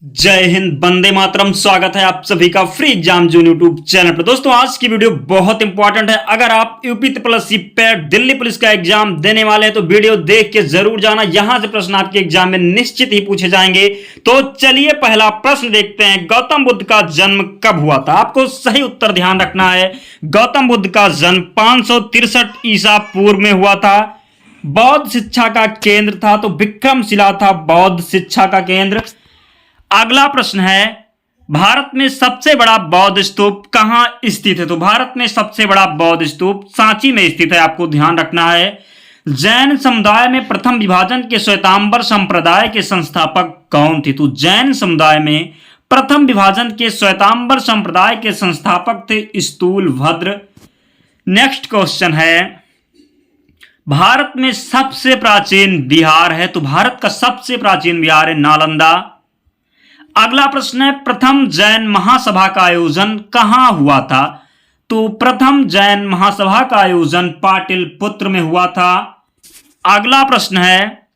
जय हिंद, वंदे मातरम। स्वागत है आप सभी का free exam zone YouTube channel पर। दोस्तों आज की वीडियो बहुत इंपॉर्टेंट है। अगर आप UP plus CPAT Delhi police का एग्जाम देने वाले हैं तो वीडियो देख के जरूर जाना। यहां से प्रश्न आपके एग्जाम में निश्चित ही पूछे जाएंगे। तो चलिए पहला प्रश्न देखते हैं। गौतम बुद्ध का जन्म कब हुआ था? आपको सही उत्तर ध्यान रखना है। गौतम बुद्ध का जन्म 563 ईसा पूर्व में हुआ था। बौद्ध शिक्षा का केंद्र था तो विक्रमशिला था बौद्ध शिक्षा का केंद्र। अगला प्रश्न है, भारत में सबसे बड़ा बौद्ध स्तूप कहां स्थित है? तो भारत में सबसे बड़ा बौद्ध स्तूप सांची में स्थित है, आपको ध्यान रखना है। जैन समुदाय में प्रथम विभाजन के श्वेतांबर संप्रदाय के संस्थापक कौन थे? तो जैन समुदाय में प्रथम विभाजन के श्वेतांबर संप्रदाय के संस्थापक थे स्थूलभद्र। नेक्स्ट क्वेश्चन है, भारत में सबसे प्राचीन विहार है? तो भारत का सबसे प्राचीन विहार है नालंदा। अगला प्रश्न है, प्रथम जैन महासभा का आयोजन कहां हुआ था? तो प्रथम जैन महासभा का आयोजन पाटलिपुत्र में हुआ था। अगला प्रश्न है,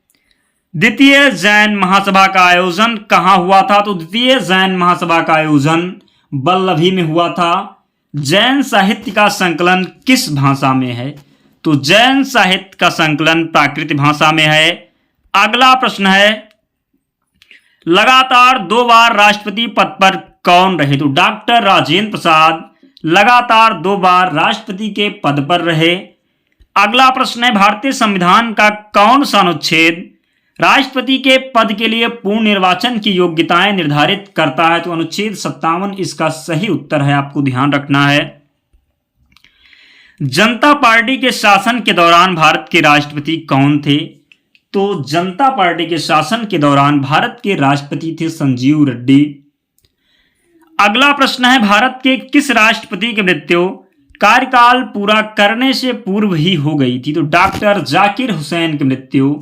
द्वितीय जैन महासभा का आयोजन कहां हुआ था? तो द्वितीय जैन महासभा का आयोजन वल्लभी में हुआ था। जैन साहित्य का संकलन किस भाषा में है? तो जैन साहित्य का संकलन प्राकृत भाषा में है। अगला प्रश्न है, लगातार 2 बार राष्ट्रपति पद पर कौन रहे? तो डॉक्टर राजेंद्र प्रसाद लगातार 2 बार राष्ट्रपति के पद पर रहे। अगला प्रश्न है, भारतीय संविधान का कौन सा अनुच्छेद राष्ट्रपति के पद के लिए पूर्ण निर्वाचन की योग्यताएं निर्धारित करता है? तो अनुच्छेद 57 इसका सही उत्तर है, आपको ध्यान रखना है। जनता पार्टी के शासन के दौरान भारत के राष्ट्रपति कौन थे? तो जनता पार्टी के शासन के दौरान भारत के राष्ट्रपति थे संजीव रेड्डी। अगला प्रश्न है, भारत के किस राष्ट्रपति की मृत्यु कार्यकाल पूरा करने से पूर्व ही हो गई थी? तो डॉक्टर जाकिर हुसैन की मृत्यु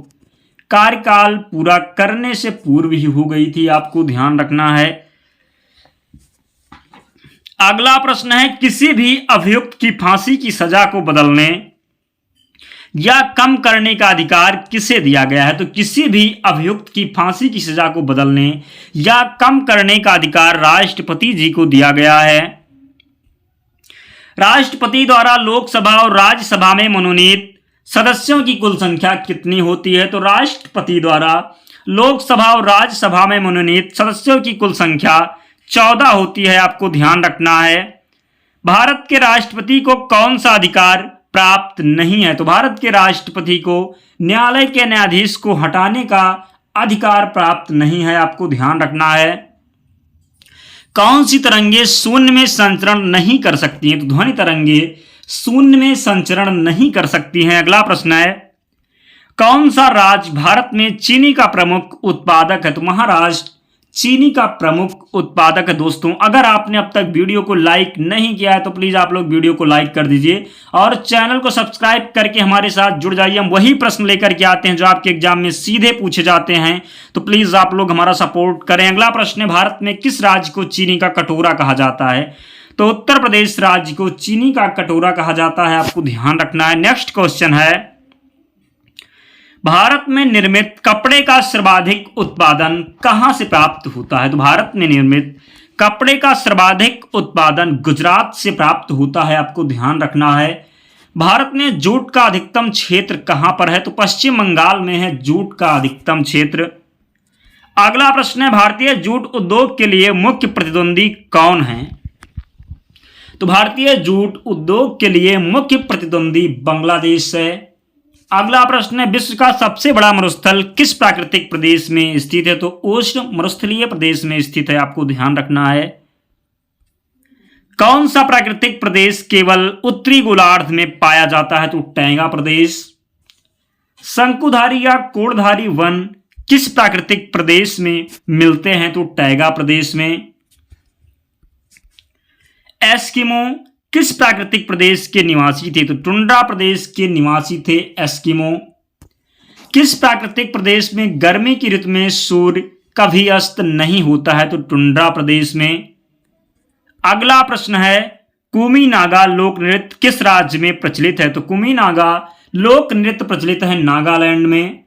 कार्यकाल पूरा करने से पूर्व ही हो गई थी, आपको ध्यान रखना है। अगला प्रश्न है, किसी भी अभियुक्त की फांसी की सजा को बदलने या कम करने का अधिकार किसे दिया गया है? तो किसी भी अभियुक्त की फांसी की सजा को बदलने या कम करने का अधिकार राष्ट्रपति जी को दिया गया है। राष्ट्रपति द्वारा लोकसभा और राज्यसभा में मनोनीत सदस्यों की कुल संख्या कितनी होती है? तो राष्ट्रपति द्वारा लोकसभा और राज्यसभा में मनोनीत सदस्यों की कुल संख्या 14 होती है, आपको ध्यान रखना है। भारत के राष्ट्रपति को कौन सा अधिकार प्राप्त नहीं है? तो भारत के राष्ट्रपति को न्यायालय के न्यायाधीश को हटाने का अधिकार प्राप्त नहीं है, आपको ध्यान रखना है। कौन सी तरंगे शून्य में संचरण नहीं कर सकती हैं? तो ध्वनि तरंगे शून्य में संचरण नहीं कर सकती हैं। अगला प्रश्न है, कौन सा राज्य भारत में चीनी का प्रमुख उत्पादक है? तो महाराष्ट्र चीनी का प्रमुख उत्पादक है। दोस्तों अगर आपने अब तक वीडियो को लाइक नहीं किया है तो प्लीज आप लोग वीडियो को लाइक कर दीजिए और चैनल को सब्सक्राइब करके हमारे साथ जुड़ जाइए। हम वही प्रश्न लेकर के आते हैं जो आपके एग्जाम में सीधे पूछे जाते हैं, तो प्लीज आप लोग हमारा सपोर्ट करें। अगला प्रश्न है, भारत में किस राज्य को चीनी का कटोरा कहा जाता है? तो उत्तर प्रदेश राज्य को चीनी का कटोरा कहा जाता है, आपको ध्यान रखना है। नेक्स्ट क्वेश्चन है, भारत में निर्मित कपड़े का सर्वाधिक उत्पादन कहां से प्राप्त होता है? तो भारत में निर्मित कपड़े का सर्वाधिक उत्पादन गुजरात से प्राप्त होता है, आपको ध्यान रखना है। भारत में जूट का अधिकतम क्षेत्र कहां पर है? तो पश्चिम बंगाल में है जूट का अधिकतम क्षेत्र। अगला प्रश्न है, भारतीय जूट उद्योग के लिए मुख्य प्रतिद्वंदी कौन है? तो भारतीय जूट उद्योग के लिए मुख्य प्रतिद्वंदी बांग्लादेश है। अगला प्रश्न है, विश्व का सबसे बड़ा मरुस्थल किस प्राकृतिक प्रदेश में स्थित है? तो उष्ण मरुस्थलीय प्रदेश में स्थित है, आपको ध्यान रखना है। कौन सा प्राकृतिक प्रदेश केवल उत्तरी गोलार्ध में पाया जाता है? तो टैंगा प्रदेश। शंकुधारी या कोणधारी वन किस प्राकृतिक प्रदेश में मिलते हैं? तो टैगा प्रदेश में। एस्किमो किस प्राकृतिक प्रदेश के निवासी थे? तो टुंड्रा प्रदेश के निवासी थे एस्किमो। किस प्राकृतिक प्रदेश में गर्मी की ऋतु में सूर्य कभी अस्त नहीं होता है? तो टुंड्रा प्रदेश में। अगला प्रश्न है, कुमी नागा लोक नृत्य किस राज्य में प्रचलित है? तो कुमी नागा लोक नृत्य प्रचलित है नागालैंड में।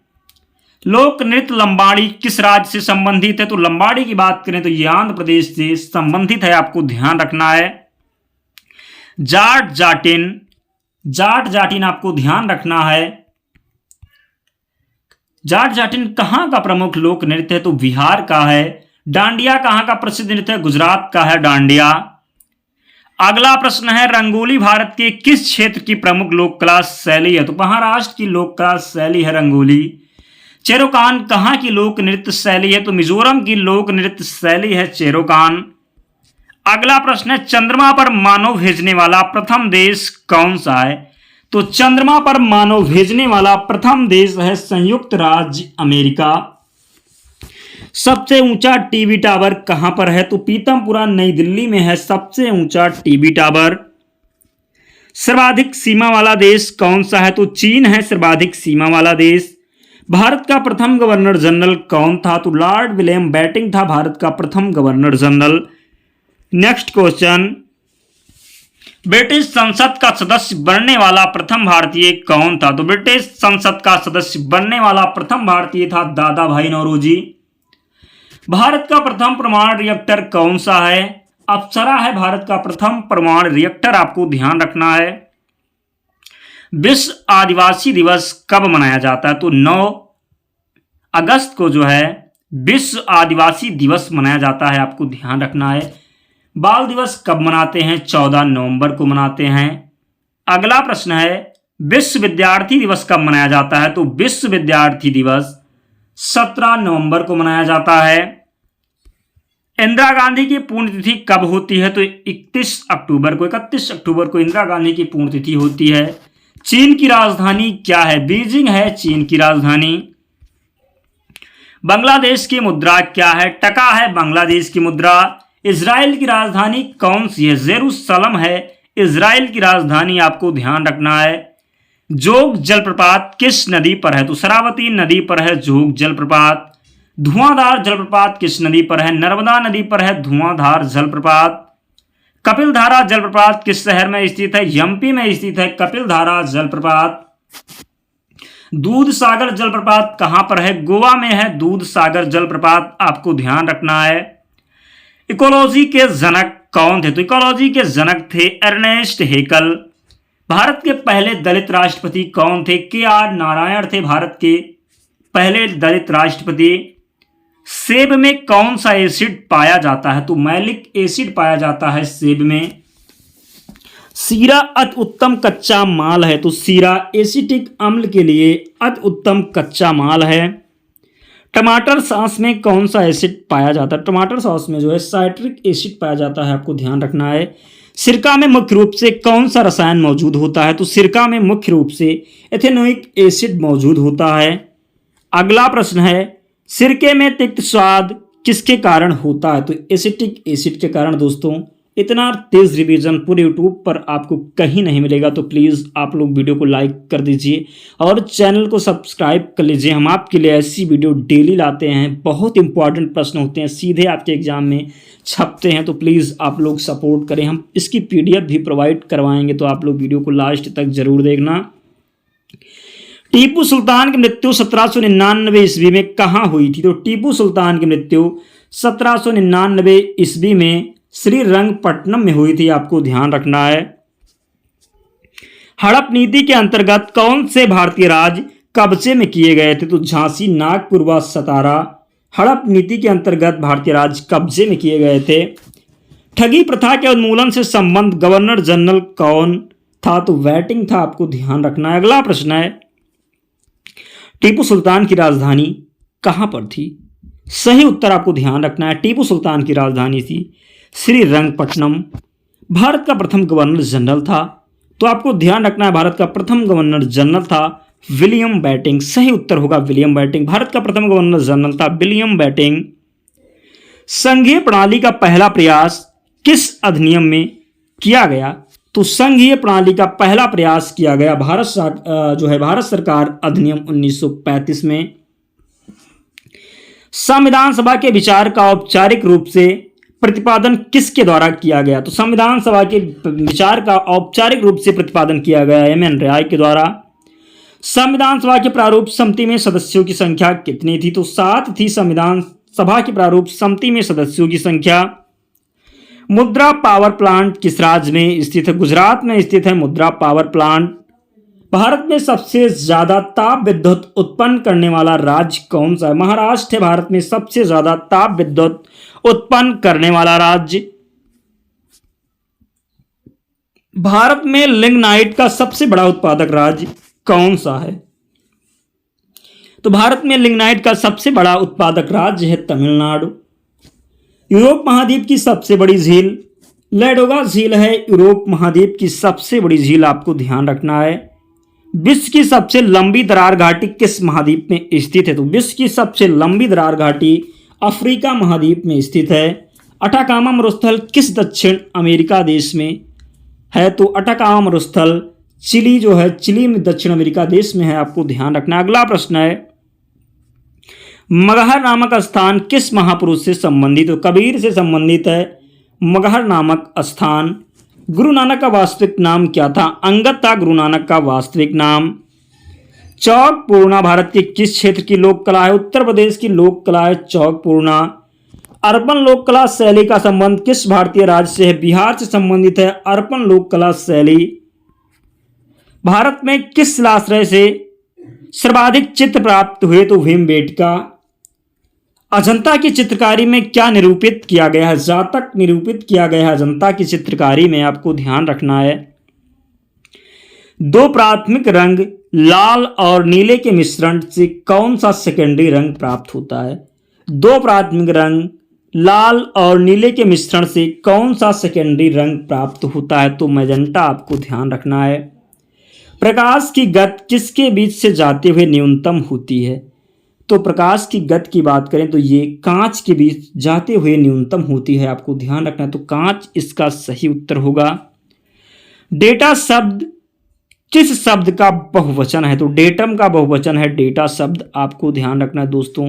लोक नृत्य लंबाड़ी किस राज्य से संबंधित है? तो लंबाड़ी की बात करें तो ये आंध्र प्रदेश से संबंधित है, आपको ध्यान रखना है। जाट जाटिन आपको ध्यान रखना है। जाट जाटिन कहां का प्रमुख लोक नृत्य है? तो बिहार का है। डांडिया कहां का प्रसिद्ध नृत्य है? गुजरात का है डांडिया। अगला प्रश्न है, रंगोली भारत के किस क्षेत्र की प्रमुख लोक कला शैली है? तो महाराष्ट्र की लोक कला शैली है रंगोली। चेरोकान कहां की लोक नृत्य शैली है? तो मिजोरम की लोक नृत्य शैली है चेरोकान। अगला प्रश्न है, चंद्रमा पर मानव भेजने वाला प्रथम देश कौन सा है? तो चंद्रमा पर मानव भेजने वाला प्रथम देश है संयुक्त राज्य अमेरिका। सबसे ऊंचा टीवी टावर कहां पर है? तो पीतमपुरा नई दिल्ली में है सबसे ऊंचा टीवी टावर। सर्वाधिक सीमा वाला देश कौन सा है? तो चीन है सर्वाधिक सीमा वाला देश। भारत का प्रथम गवर्नर जनरल कौन था? तो लॉर्ड विलियम बेंटिंक था भारत का प्रथम governor general. Next question, British संसद का सदस्य बनने वाला प्रथम भारतीय कौन था? तो ब्रिटिश संसद का सदस्य बनने वाला प्रथम भारतीय था दादा भाई नौरोजी। भारत का प्रथम परमाणु रिएक्टर कौन सा है? अप्सरा है भारत का प्रथम परमाणु रिएक्टर, आपको ध्यान रखना है। विश्व आदिवासी दिवस कब मनाया जाता है? तो 9 अगस्त को जो है विश्व आदिवासी दिवस मनाया जाता है, आपको ध्यान रखना है। बाल दिवस कब मनाते हैं? 14 नवंबर को मनाते हैं। अगला प्रश्न है, विश्व विद्यार्थी दिवस कब मनाया जाता है? तो विश्व विद्यार्थी दिवस 17 नवंबर को मनाया जाता है। इंदिरा गांधी की पुण्यतिथि कब होती है? तो 31 अक्टूबर को इंदिरा गांधी की पुण्यतिथि होती है। चीन की राजधानी क्या है? बीजिंग है चीन की राजधानी। बांग्लादेश की मुद्रा क्या है? टका है बांग्लादेश की मुद्रा। इजराइल की राजधानी कौन सी है? जेरूसलम है इजराइल की राजधानी, आपको ध्यान रखना है। जोग जलप्रपात किस नदी पर है? तो शरावती नदी पर है जोग जलप्रपात। धुआंधार जलप्रपात किस नदी पर है? नर्मदा नदी पर है धुआंधार जलप्रपात। कपिलधारा जलप्रपात किस शहर में स्थित है? एमपी में स्थित है कपिलधारा जलप्रपात। दूध सागर जलप्रपात कहां पर है? गोवा में है दूध सागर जलप्रपात, आपको ध्यान रखना है। इकोलॉजी के जनक कौन थे? तो इकोलॉजी के जनक थे अर्नेस्ट हेकल। भारत के पहले दलित राष्ट्रपति कौन थे? के.आर. नारायण थे भारत के पहले दलित राष्ट्रपति। सेब में कौन सा एसिड पाया जाता है? तो मैलिक एसिड पाया जाता है सेब में। सीरा अति उत्तम कच्चा माल है, तो सीरा एसिटिक अम्ल के लिए अति उत्तम कच्चा माल है। टमाटर सॉस में कौन सा एसिड पाया जाता है? टमाटर सॉस में जो है साइट्रिक एसिड पाया जाता है, आपको ध्यान रखना है। सिरका में मुख्य रूप से कौन सा रसायन मौजूद होता है? तो सिरका में मुख्य रूप से एथेनोइक एसिड मौजूद होता है। अगला प्रश्न है, सिरके में तिक्त स्वाद किसके कारण होता है? तो एसिटिक एसिड के कारण। दोस्तों, इतना तेज रिवीजन पूरे यूट्यूब पर आपको कहीं नहीं मिलेगा, तो प्लीज़ आप लोग वीडियो को लाइक कर दीजिए और चैनल को सब्सक्राइब कर लीजिए। हम आपके लिए ऐसी वीडियो डेली लाते हैं, बहुत इंपॉर्टेंट प्रश्न होते हैं, सीधे आपके एग्जाम में छपते हैं, तो प्लीज़ आप लोग सपोर्ट करें। हम इसकी PDF भी प्रोवाइड करवाएंगे, तो आप लोग वीडियो को लास्ट तक जरूर देखना। टीपू सुल्तान की मृत्यु 1799 ईस्वी में कहाँ हुई थी? तो टीपू सुल्तान की मृत्यु 1799 ईस्वी में श्रीरंगपट्टनम में हुई थी, आपको ध्यान रखना है। हड़प नीति के अंतर्गत कौन से भारतीय राज्य कब्जे में किए गए थे? तो झांसी, नागपुर व सतारा हड़प नीति के अंतर्गत भारतीय राज्य कब्जे में किए गए थे। ठगी प्रथा के उन्मूलन से संबंध गवर्नर जनरल कौन था? तो वेटिंग था, आपको ध्यान रखना है। अगला प्रश्न है, टीपू सुल्तान की राजधानी कहां पर थी? सही उत्तर आपको ध्यान रखना है, टीपू सुल्तान की राजधानी थी श्रीरंगपट्टनम। भारत का प्रथम गवर्नर जनरल था, तो आपको ध्यान रखना है भारत का प्रथम गवर्नर जनरल था विलियम बेंटिंक। सही उत्तर होगा विलियम बेंटिंक। भारत का प्रथम गवर्नर जनरल था विलियम बेंटिंक। संघीय प्रणाली का पहला प्रयास किस अधिनियम में किया गया? तो संघीय प्रणाली का पहला प्रयास किया गया भारत सरकार अधिनियम 1935 में। संविधान सभा के विचार का औपचारिक रूप से प्रतिपादन किसके द्वारा किया गया? तो संविधान सभा के विचार का औपचारिक रूप से प्रतिपादन किया गया M.N. राय के द्वारा। संविधान सभा के प्रारूप समिति में सदस्यों की संख्या कितनी थी? तो 7 थी संविधान सभा के प्रारूप समिति में सदस्यों की संख्या। मुद्रा पावर प्लांट किस राज्य में स्थित है? गुजरात में स्थित है मुद्रा पावर प्लांट। भारत में सबसे ज्यादा ताप विद्युत उत्पन्न करने वाला राज्य कौन सा है? महाराष्ट्र है भारत में सबसे ज्यादा ताप विद्युत उत्पन्न करने वाला राज्य। भारत में लिग्नाइट का सबसे बड़ा उत्पादक राज्य कौन सा है? तो भारत में लिग्नाइट का सबसे बड़ा उत्पादक राज्य है तमिलनाडु। यूरोप महाद्वीप की सबसे बड़ी झील लैडोगा झील है। यूरोप महाद्वीप की सबसे बड़ी झील, आपको ध्यान रखना है। विश्व की सबसे लंबी दरार घाटी किस महाद्वीप में स्थित है? तो विश्व की सबसे लंबी दरार घाटी अफ्रीका महाद्वीप में स्थित है। अटाकामा मरुस्थल किस दक्षिण अमेरिका देश में है? तो अटाकामा मरुस्थल चिली जो है, चिली में दक्षिण अमेरिका देश में है, आपको ध्यान रखना है। अगला प्रश्न है, मगहर नामक स्थान किस महापुरुष से संबंधित? तो कबीर से संबंधित है मगहर नामक स्थान। गुरु नानक का वास्तविक नाम क्या था? अंगद था गुरु नानक का वास्तविक नाम। चौक पूर्णा भारत के किस क्षेत्र की लोक कला है? उत्तर प्रदेश की लोक कला है चौक पूर्णा। अर्पण लोक कला शैली का संबंध किस भारतीय राज्य से है? बिहार से संबंधित है अर्पण लोक कला शैली। भारत में किस शिलाश्रय से सर्वाधिक चित्र प्राप्त हुए? तो भीमबेटका। अजंता की चित्रकारी में क्या निरूपित किया गया है? जातक निरूपित किया गया है अजंता की चित्रकारी में, आपको ध्यान रखना है। दो प्राथमिक रंग लाल और नीले के मिश्रण से कौन सा सेकेंडरी रंग प्राप्त होता है? दो प्राथमिक रंग लाल और नीले के मिश्रण से कौन सा सेकेंडरी रंग प्राप्त होता है? तो मैजेंटा, आपको ध्यान रखना है। प्रकाश की गति किसके बीच से जाते हुए न्यूनतम होती है? तो प्रकाश की गति की बात करें तो ये कांच के बीच जाते हुए न्यूनतम होती है, आपको ध्यान रखना है। तो कांच इसका सही उत्तर होगा। डेटा शब्द किस शब्द का बहुवचन है? तो डेटम का बहुवचन है डेटा शब्द, आपको ध्यान रखना है। दोस्तों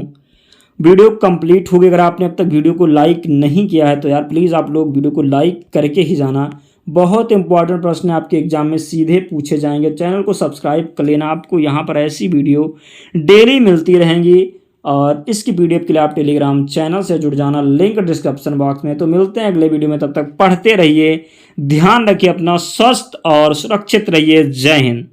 वीडियो कंप्लीट हो गई। अगर आपने अब तक वीडियो को लाइक नहीं किया है तो यार प्लीज़ आप लोग वीडियो को लाइक करके ही जाना। बहुत इंपॉर्टेंट प्रश्न आपके एग्जाम में सीधे पूछे जाएंगे। चैनल को सब्सक्राइब कर लेना, आपको यहाँ पर ऐसी वीडियो डेली मिलती रहेंगी। और इसकी पीडीएफ के लिए आप टेलीग्राम चैनल से जुड़ जाना, लिंक डिस्क्रिप्शन बॉक्स में। तो मिलते हैं अगले वीडियो में, तब तक पढ़ते रहिए, ध्यान रखिए अपना, स्वस्थ और सुरक्षित रहिए। जय हिंद।